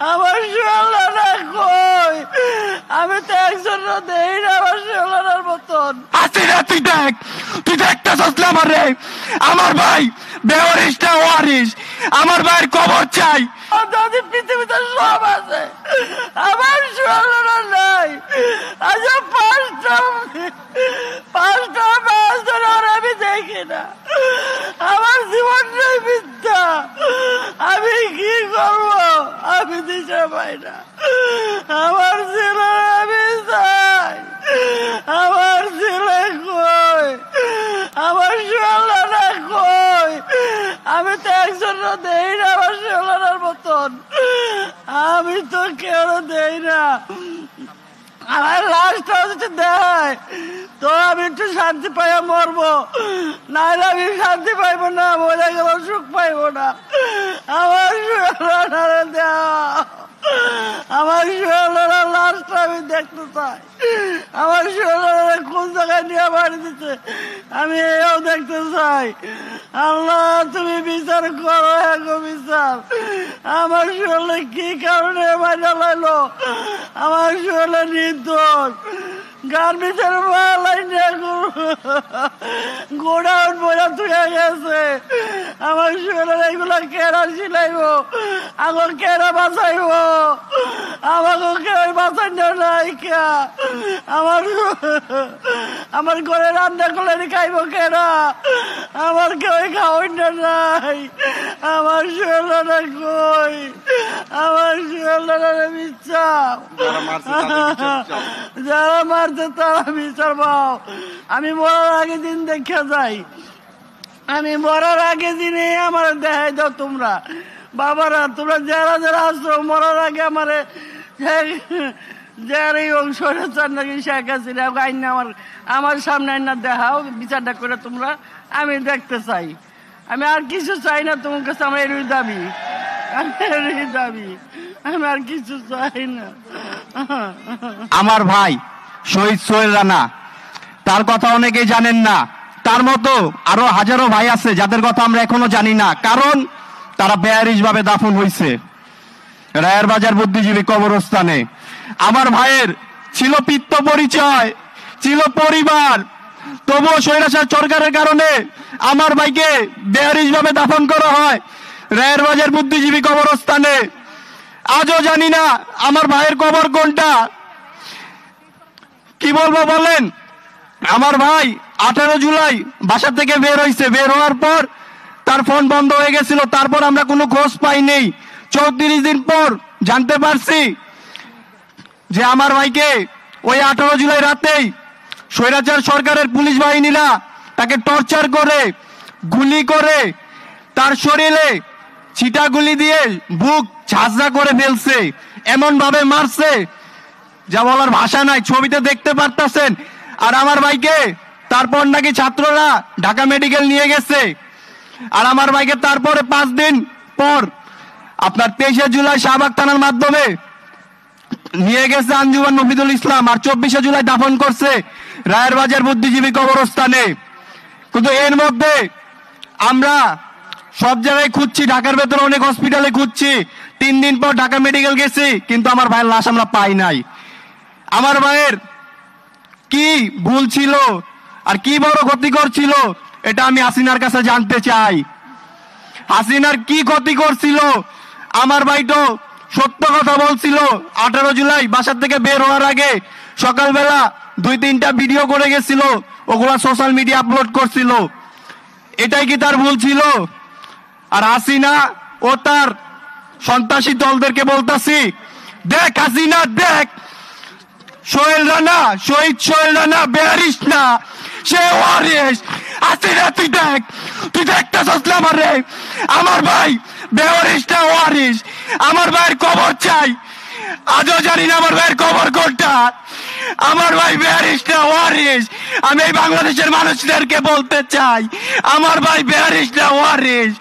আমার সোনারা কই? আমি তো একজন দেই না আমার সোনার মতন। হাসিনা তুই দেখতে চসলে আমারে। আমার ভাই বেওয়ারিশ না ওয়ারিশ, আমার ভাইয়ের কবর চাই। দাদি পৃথিবীতে সব আছে, আমার সোনারা নাই। আজ পাঁচটা মাস ধরে আমি দেখি না, আমার জীবনটাই মিথ্যা। আমি কি করবো? আমি দিশা পাই না। আমার ছেলে আমি চাই, আমার ছেলে কই? আমার সোনারা কই? আমি তো একজন দেই না আমার সোনার মতন। আমি তো কেউ দেই না। আমার লাশটা যদি দেয় তো আমি একটু শান্তি পাইয়া মরবো, নাহলে আমি শান্তি পাইবো না, মরে গেল সুখ পাইবো না। আমার সোনারা দেওয়া, আমার সোনারা লাশটা আমি দেখতে চাই। আমার সোনারা কোন জায়গায় নিয়ে বাড়ি দিচ্ছে আমি এও দেখতে চাই। আল্লাহ তুমি বিচার করো, এগো বিচার। আমার সোনারা কি কারণে মারা লাইলো? আমার সোনারা নির্দোষ। গার্মেন্টের মালাই গোডাউন বোঝা তুলে গেছে। আমার সোনারা এগুলা কেনা সিলাইব, আগো কেনা বাঁচাইব, আমাকে কেউ বাঁচানো নাই। আমার ঘরে রান্না করলে খাইব কেনা? আমার কেউ খাওয়াই নাই। আমার সোনারা কই? আমার সোনারা মিথ্যা। যারা মারছে তারা বিচার পাও। আমি মরার আগে দিন দেখে যাই, আমি মরার আগে দিনে আমার দেখাই দাও তোমরা। বাবারা তোমরা যারা যারা আসছো মরার আগে আমারে যারাই অংশ নাকি শেখ হাসিনা আইন আমার সামনে আইনা দেখাও, বিচারটা করে তোমরা। আমি দেখতে চাই, আমি আর কিছু চাই না তোমার কাছে। আমার এরই দাবি, আমি আর কিছু চাই না। আমার ভাই শহীদ সোহেল রানা, তার কথা অনেকেই জানেন না। তার মতো আরো হাজারো ভাই আছে যাদের কথা আমরা এখনো জানি না, কারণ তারা বেয়ারিশ ভাবে দাফন হয়েছে রায়ের বাজার বুদ্ধিজীবী কবরস্থানে। আমার ভাইয়ের ছিল পিত্ত পরিচয়, ছিল পরিবার, তবুও স্বৈরাচার সরকারের কারণে আমার ভাইকে বেয়ারিশ ভাবে দাফন করা হয় রায়ের বাজার বুদ্ধিজীবী কবরস্থানে। আজও জানি না আমার ভাইয়ের কবর কোনটা। কি বলবো বলেন? আমার ভাই 18 জুলাই বাসা থেকে বের হয়েছে, বের হওয়ার পর তার ফোন বন্ধ হয়ে গেছিল। তারপর আমরা কোনো খোঁজ পাই নেই। 34 দিন পর জানতে পারছি যে আমার ভাইকে ওই 18 জুলাই রাতেই স্বৈরাচার সরকারের পুলিশ বাহিনীরা তাকে টর্চার করে, গুলি করে, তার শরীরে ছিটা গুলি দিয়ে বুক ঝাঁঝরা করে ফেলছে, এমন ভাবে মারছে যা বলার ভাষা নাই, ছবিতে দেখতে পারতেছেন। আর আমার ভাইকে তারপর নাকি ছাত্ররা ঢাকা মেডিকেল নিয়ে গেছে। আর আমার ভাইকে তারপরে 5 দিন পর আপনার 23 জুলাই শাহবাগ থানার মাধ্যমে নিয়ে গেছে আঞ্জুমান নফিদুল ইসলাম, আর 24 জুলাই দাফন করছে রায়ের বাজার বুদ্ধিজীবী কবরস্থানে। কিন্তু এর মধ্যে আমরা সব জায়গায় খুঁজছি, ঢাকার ভেতরে অনেক হসপিটালে খুঁজছি। 3 দিন পর ঢাকা মেডিকেল গেছি, কিন্তু আমার ভাইয়ের লাশ আমরা পাই নাই। আমার ভাইয়ের কি ভুল ছিল আর কি বড় ক্ষতিকর ছিল, এটা আমি হাসিনার কাছে জানতে চাই। হাসিনার কি ক্ষতি করছিল? আমার ভাই তো সত্য কথা বলছিল। 18 জুলাই বাসা থেকে বের হওয়ার আগে সকালবেলা 2-3টা ভিডিও করে গেছিল, ওগুলা সোশ্যাল মিডিয়া আপলোড করছিল। এটাই কি তার ভুল ছিল? আর হাসিনা ও তার সন্ত্রাসী দলদেরকে বলতাছি, দেখ হাসিনা, দেখ সোহেল রানা, শহীদ সোহেল রানা বেয়ারিশ না, সে ওয়ারিশ। হাসিনা তুই দেখতে চসলে আমারে। আমার ভাই বেয়ারিশ না ওয়ারিশ, আমার ভাইয়ের কবর চাই। আজও জানি না আমার ভাইয়ের কবর কোনটা। আমার ভাই বেয়ারিশ না ওয়ারিশ। আমি এই বাংলাদেশের মানুষদেরকে বলতে চাই, আমার ভাই বেয়ারিশ না ওয়ারিশ।